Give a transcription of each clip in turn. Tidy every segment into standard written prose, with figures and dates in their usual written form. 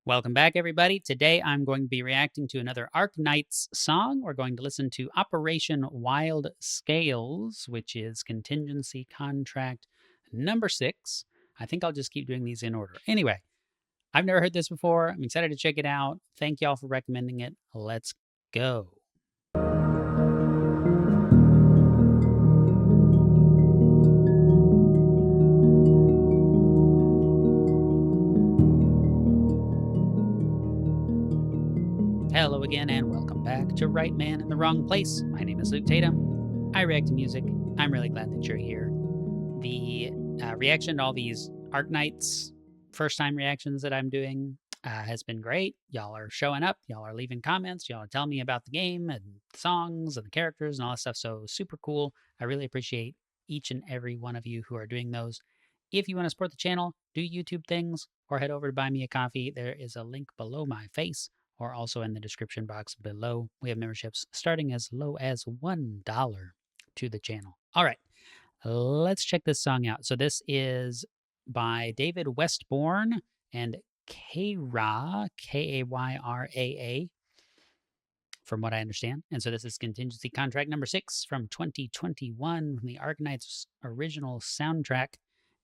Welcome back, everybody. Today I'm going to be reacting to another Arknights song. We're going to listen to Operation Wild Scales, which is Contingency Contract number 6. I think I'll just keep doing these in order. Anyway, I've never heard this before. I'm excited to check it out. Thank y'all for recommending it. Let's go. Hello again, and welcome back to Right Man in the Wrong Place. My name is Luke Tatum. I react to music. I'm really glad that you're here. The reaction to all these Arknights first-time reactions that I'm doing has been great. Y'all are showing up. Y'all are leaving comments. Y'all are telling me about the game and the songs and the characters and all that stuff. So super cool. I really appreciate each and every one of you who are doing those. If you want to support the channel, do YouTube things, or head over to Buy Me a Coffee. There is a link below my face, or also in the description box below. We have memberships starting as low as $1 to the channel. All right, let's check this song out. So this is by David Westbourne and Kayra, Kayraa, from what I understand. And so this is Contingency Contract number 6 from 2021 from the Arknights original soundtrack.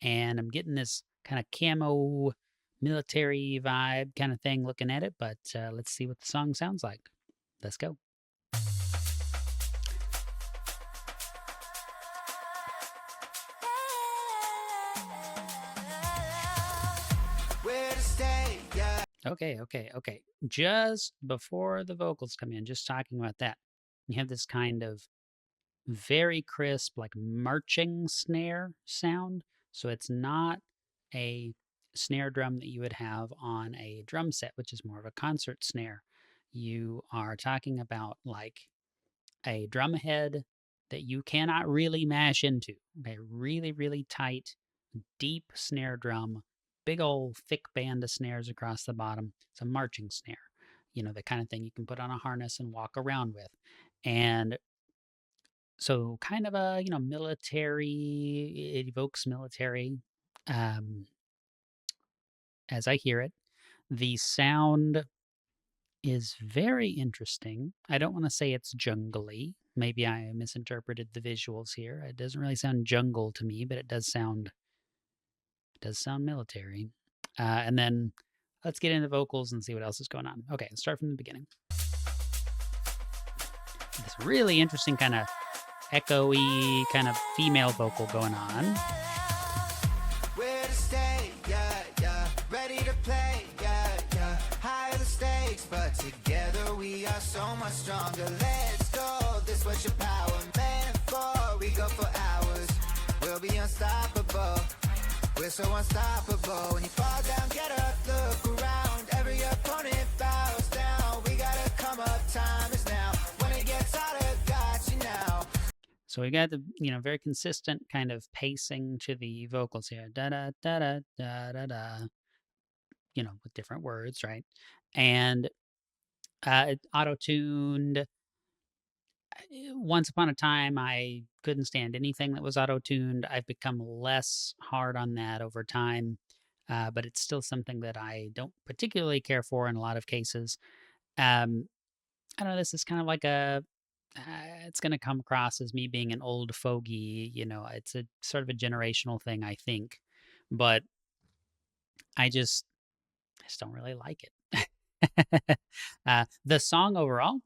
And I'm getting this kind of camo military vibe kind of thing looking at it, but let's see what the song sounds like. Let's go. Okay. Just before the vocals come in, just talking about that, you have this kind of very crisp, like marching snare sound. So it's not a snare drum that you would have on a drum set, which is more of a concert snare. You are talking about like a drum head that you cannot really mash into. Okay, really, really tight, deep snare drum, big old thick band of snares across the bottom. It's a marching snare, you know, the kind of thing you can put on a harness and walk around with. And so kind of a, you know, military, it evokes military as I hear it. The sound is very interesting. I don't want to say it's jungly. Maybe I misinterpreted the visuals here. It doesn't really sound jungle to me, but it does sound military. And then let's get into vocals and see what else is going on. Okay, let's start from the beginning. This really interesting kind of echoey kind of female vocal going on. But together we are so much stronger. Let's go, this what your power meant for. We go for hours, we'll be unstoppable. We're so unstoppable. When you fall down, get up, look around. Every opponent bows down. We gotta come up, time is now. When it gets harder, got you now. So we got the, you know, very consistent kind of pacing to the vocals here. Da da da da da da da. You know, with different words, right? And auto-tuned. Once upon a time, I couldn't stand anything that was auto-tuned. I've become less hard on that over time, but it's still something that I don't particularly care for in a lot of cases. I don't know, this is kind of like a, it's going to come across as me being an old fogey, you know, it's a sort of a generational thing, I think, but I just don't really like it. The song overall,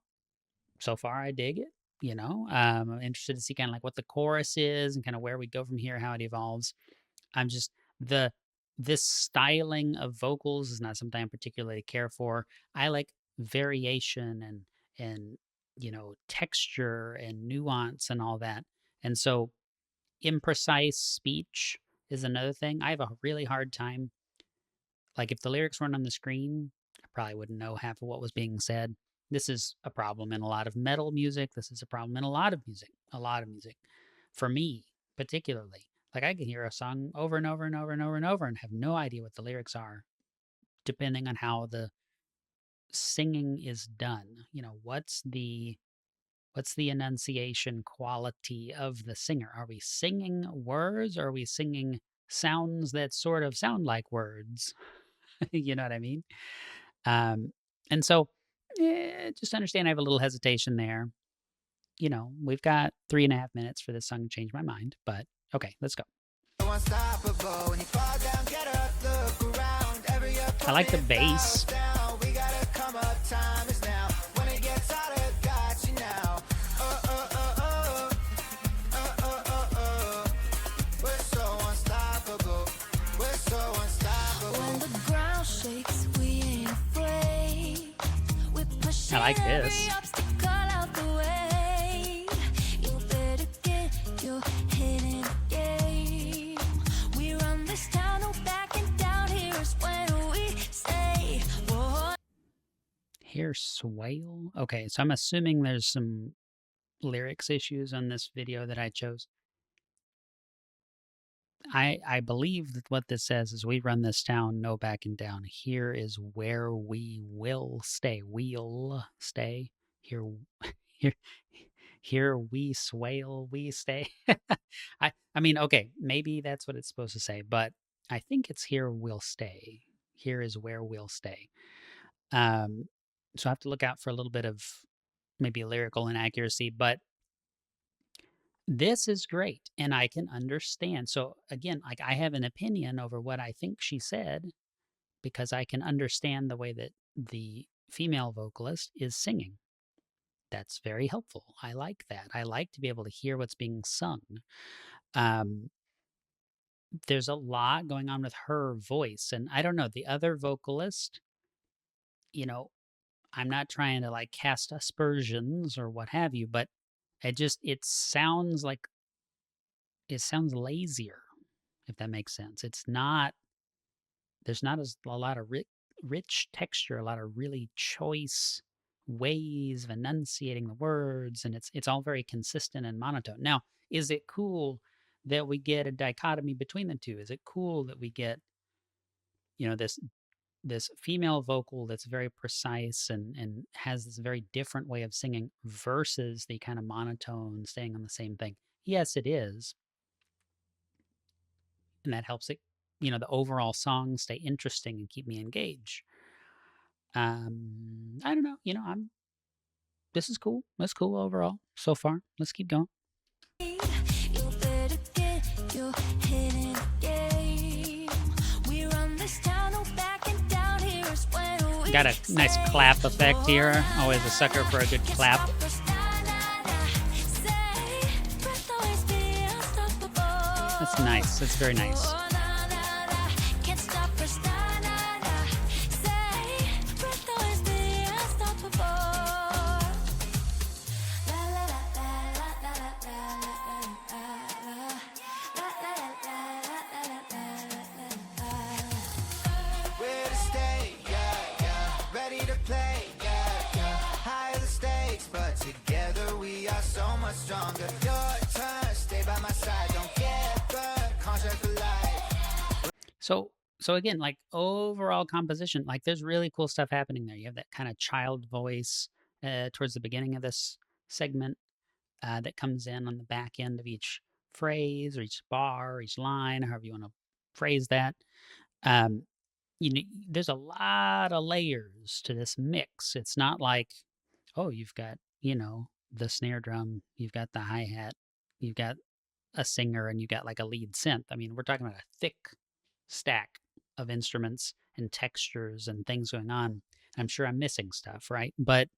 so far, I dig it. You know, I'm interested to see kind of like what the chorus is and kind of where we go from here, how it evolves. I'm just this styling of vocals is not something I particularly care for. I like variation and you know, texture and nuance and all that. And so imprecise speech is another thing. I have a really hard time. Like if the lyrics weren't on the screen, I probably wouldn't know half of what was being said. This is a problem in a lot of metal music. This is a problem in a lot of music. For me, particularly. Like I can hear a song over and over and over and over and over and have no idea what the lyrics are, depending on how the singing is done. You know, what's the enunciation quality of the singer? Are we singing words or are we singing sounds that sort of sound like words? You know what I mean? Um, and so, just understand I have a little hesitation there. We've got 3.5 minutes for this song to change my mind, but okay, let's go. Unstoppable. When you fall down, get up, look around. Every I like the opponent bows bass. down. We gotta come up, time is now. When it gets harder, got you now. Oh, oh, oh, oh. Oh, oh, oh, oh. We're so unstoppable. We're so unstoppable. When the ground shakes, we ain't afraid. We're pushing I like every this. obstacle out the way. You better get your head in the game. We run this town, no backing down. Here's when we say, whoa. Here, swale. Okay, so I'm assuming there's some lyrics issues on this video that I chose. I believe that what this says is we run this town, no backing down. Here is where we will stay. We'll stay. Here here here we swale, we stay. I mean, okay, maybe that's what it's supposed to say, but I think it's here we'll stay. Here is where we'll stay. So I have to look out for a little bit of maybe lyrical inaccuracy, but this is great and I can understand. So again, like I have an opinion over what I think she said because I can understand the way that the female vocalist is singing. That's very helpful. I like that. I like to be able to hear what's being sung. There's a lot going on with her voice, and I don't know, the other vocalist, you know, I'm not trying to like cast aspersions or what have you, but it sounds like it sounds lazier, if that makes sense. There's not a lot of rich texture, a lot of really choice ways of enunciating the words, and it's all very consistent and monotone. Now, is it cool that we get a dichotomy between the two? Is it cool that we get, this female vocal that's very precise and has this very different way of singing versus the kind of monotone staying on the same thing? Yes, it is. And that helps it, the overall song stay interesting and keep me engaged. I don't know, this is cool. That's cool overall so far. Let's keep going. You better get your head in the game. We run this town, no backing down. Here's when we Got a nice say, clap effect here. Always a sucker for a good can't clap. stop us, nah, nah, nah. Say, breath always be unstoppable. That's nice. That's very nice. Oh, nah, nah, nah. Can't stop us, nah, nah, nah. Say, breath always be unstoppable. La, la, la, la, la, la, la, la, la, la. La, la, la, la, la, la, la, la. We're to stay, yeah, yeah. Ready to play, yeah, yeah. Higher the stakes, but together we are so much stronger. Your turn, stay by my side, don't get burned. Contract for life. So again, like overall composition, like there's really cool stuff happening there. You have that kind of child voice towards the beginning of this segment that comes in on the back end of each phrase or each bar or each line, however you want to phrase that. Um, there's a lot of layers to this mix. It's not like, oh, you've got, the snare drum, you've got the hi-hat, you've got a singer, and you've got like a lead synth. I mean, we're talking about a thick stack of instruments and textures and things going on. I'm sure I'm missing stuff, right? But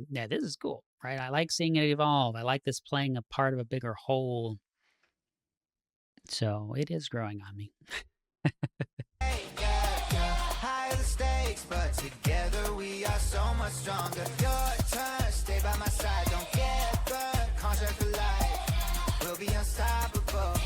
yeah, this is cool, right? I like seeing it evolve. I like this playing a part of a bigger whole. So it is growing on me. Hey, yeah, yeah. Higher the stakes, but together we are so much stronger. Your turn, stay by my side, don't get burned. Contract for life. We'll be unstoppable.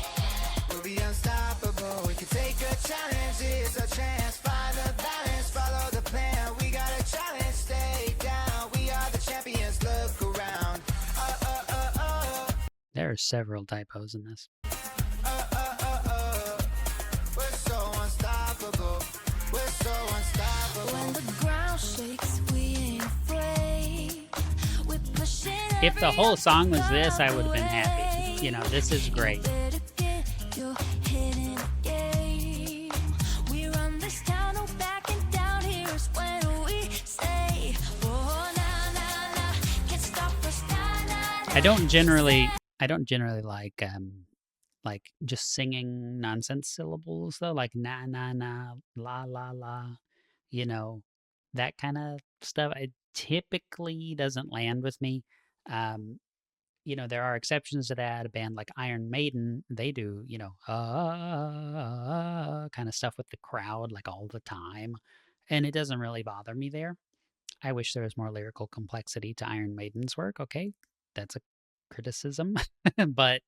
We'll be unstoppable. We can take a challenge, it's a chance. Find the balance, follow the plan. We got a challenge, stay down. We are the champions, look around. There are several typos in this. We're so unstoppable. We're so unstoppable. When the ground shakes, we ain't afraid. We're pushing If the every whole song was obstacle this, I out would have been the happy. way. This is great. You better get your head in the game. We run this town, no backing down. I don't generally I don't generally like just singing nonsense syllables though, like na na na, la la la, you know, that kind of stuff. It typically doesn't land with me. Um, there are exceptions to that. A band like Iron Maiden, they do, kind of stuff with the crowd like all the time. And it doesn't really bother me there. I wish there was more lyrical complexity to Iron Maiden's work. Okay, that's a criticism, but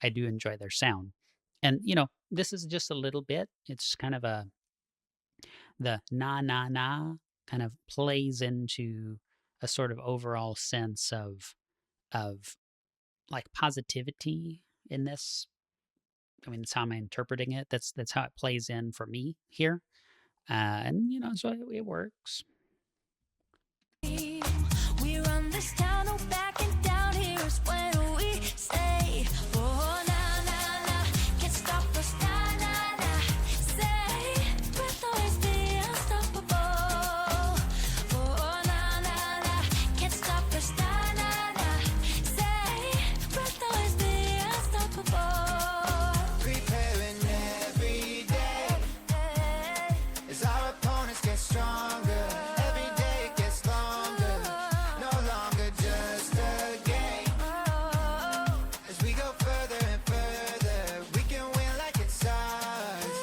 I do enjoy their sound. And, this is just a little bit. It's kind of the na na na kind of plays into a sort of overall sense of like positivity in this. I mean, that's how I'm interpreting it. That's how it plays in for me here. And so it works. We run this town, no backing down. Here's when we say, oh, na, na, na, can't stop us, na, na, na. Say, we'll always be unstoppable. Oh, na, na, na, can't stop us, na, na, na. Say, we'll always be unstoppable. Preparing every day as our opponents get stronger. Every day it gets longer, no longer just a game. As we go further and further, we can win like it's ours.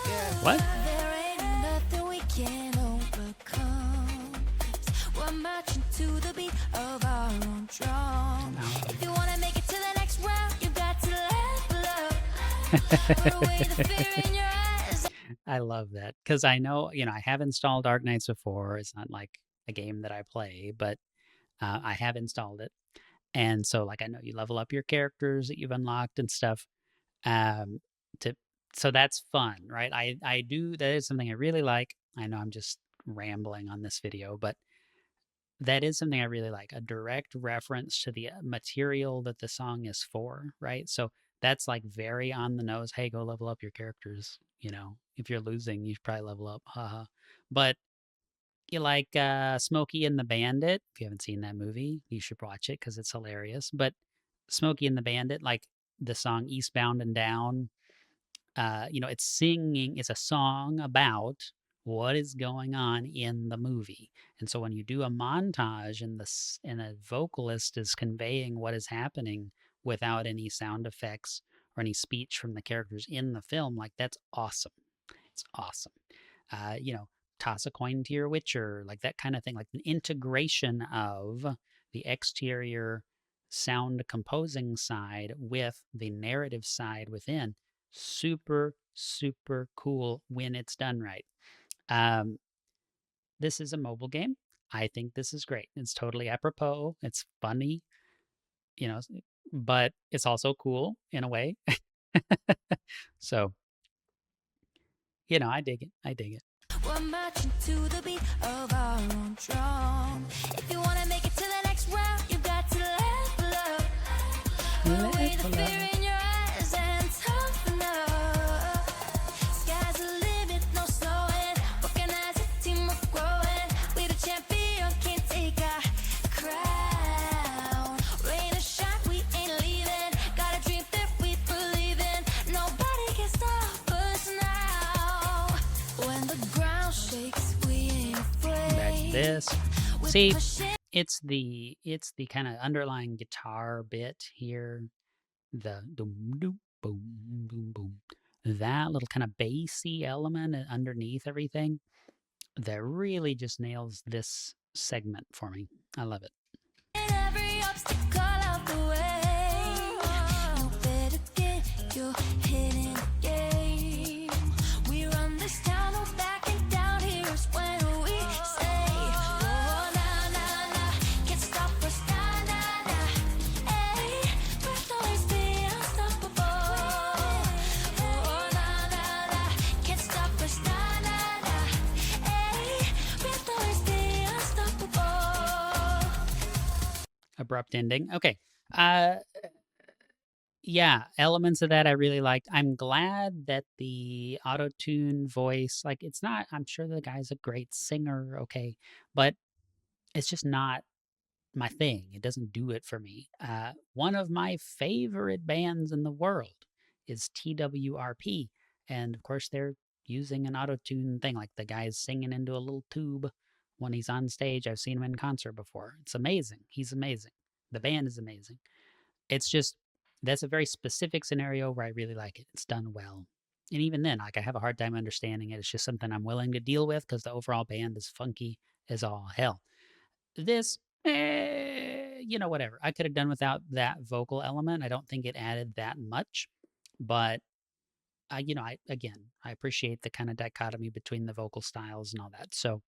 Yeah. What? There ain't nothing we can't overcome. 'Cause we're marching to the beat of our own drum. If you wanna make it to the next round, you got to level up. Put away the fear in your eyes. I love that because I know, I have installed Arknights before. It's not like a game that I play, but I have installed it. And so, like, I know you level up your characters that you've unlocked and stuff. Um, to so that's fun, right? I do that is something I really like. I know I'm just rambling on this video, but that is something I really like, a direct reference to the material that the song is for, right? So that's like very on the nose. Hey, go level up your characters. If you're losing, you should probably level up. Haha. But you like Smokey and the Bandit. If you haven't seen that movie, you should watch it because it's hilarious. But Smokey and the Bandit, like the song Eastbound and Down, it's a song about what is going on in the movie. And so when you do a montage and a vocalist is conveying what is happening without any sound effects or any speech from the characters in the film, like that's awesome. It's awesome. Uh, you know, Toss a coin to your Witcher, like that kind of thing, like an integration of the exterior sound composing side with the narrative side within. Super, super cool when it's done right. Um, this is a mobile game. I think this is great. It's totally apropos. It's funny, you know, but it's also cool in a way. So, I dig it. I dig it. We're marching to the beat of our own drum. If you wanna make it to the next round, you got to level up. Put away the fear in your eyes and toughen up. Sky's the limit, no slowing. Working as a team of growing. We the champion, can't take our crown. Rain or shine, we ain't leaving. Got a dream that we believe in. Nobody can stop us now. When the ground shakes, we ain't afraid. Back to this. We See, push it. it's the kind of underlying guitar bit here, the doom doom boom boom boom, that little kind of bassy element underneath everything that really just nails this segment for me. I love it. Every obstacle out the way. You better get your head in the game. We run this town, no backing down. Here's when we say, oh, na, na, na, can't stop us, na, na, na. Hey, we'll always be unstoppable. Oh, na, na, na, can't stop us, na, na, na. Hey, we'll always be unstoppable. Abrupt ending. Okay. Yeah, elements of that I really liked. I'm glad that the auto-tune voice, like it's not, I'm sure the guy's a great singer, okay, but it's just not my thing. It doesn't do it for me. One of my favorite bands in the world is TWRP, and of course they're using an auto tune thing. Like the guy's singing into a little tube when he's on stage. I've seen him in concert before. It's amazing. He's amazing. The band is amazing. It's just that's a very specific scenario where I really like it. It's done well. And even then, like I have a hard time understanding it. It's just something I'm willing to deal with because the overall band is funky as all hell. This, whatever. I could have done without that vocal element. I don't think it added that much, but I appreciate the kind of dichotomy between the vocal styles and all that. So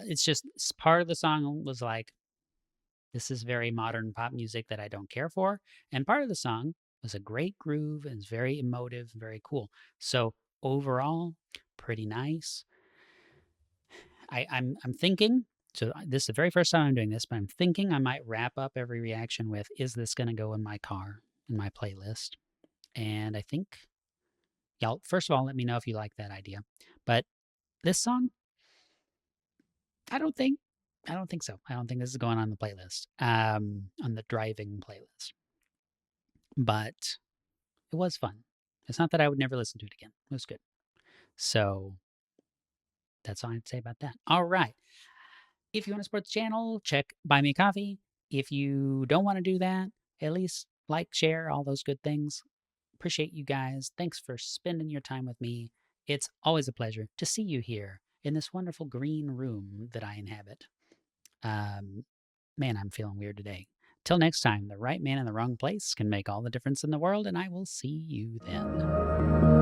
it's just part of the song was like, this is very modern pop music that I don't care for, and part of the song was a great groove and it's very emotive, very cool. So overall, pretty nice. I'm thinking. So this is the very first time I'm doing this, but I'm thinking I might wrap up every reaction with, "Is this going to go in my car in my playlist?" And I think y'all. First of all, let me know if you like that idea. But this song, I don't think. I don't think so. I don't think this is going on the playlist, on the driving playlist. But it was fun. It's not that I would never listen to it again. It was good. So that's all I'd say about that. All right. If you want to support the channel, check Buy Me a Coffee. If you don't want to do that, at least like, share, all those good things. Appreciate you guys. Thanks for spending your time with me. It's always a pleasure to see you here in this wonderful green room that I inhabit. Man, I'm feeling weird today. Till next time, the right man in the wrong place can make all the difference in the world, and I will see you then.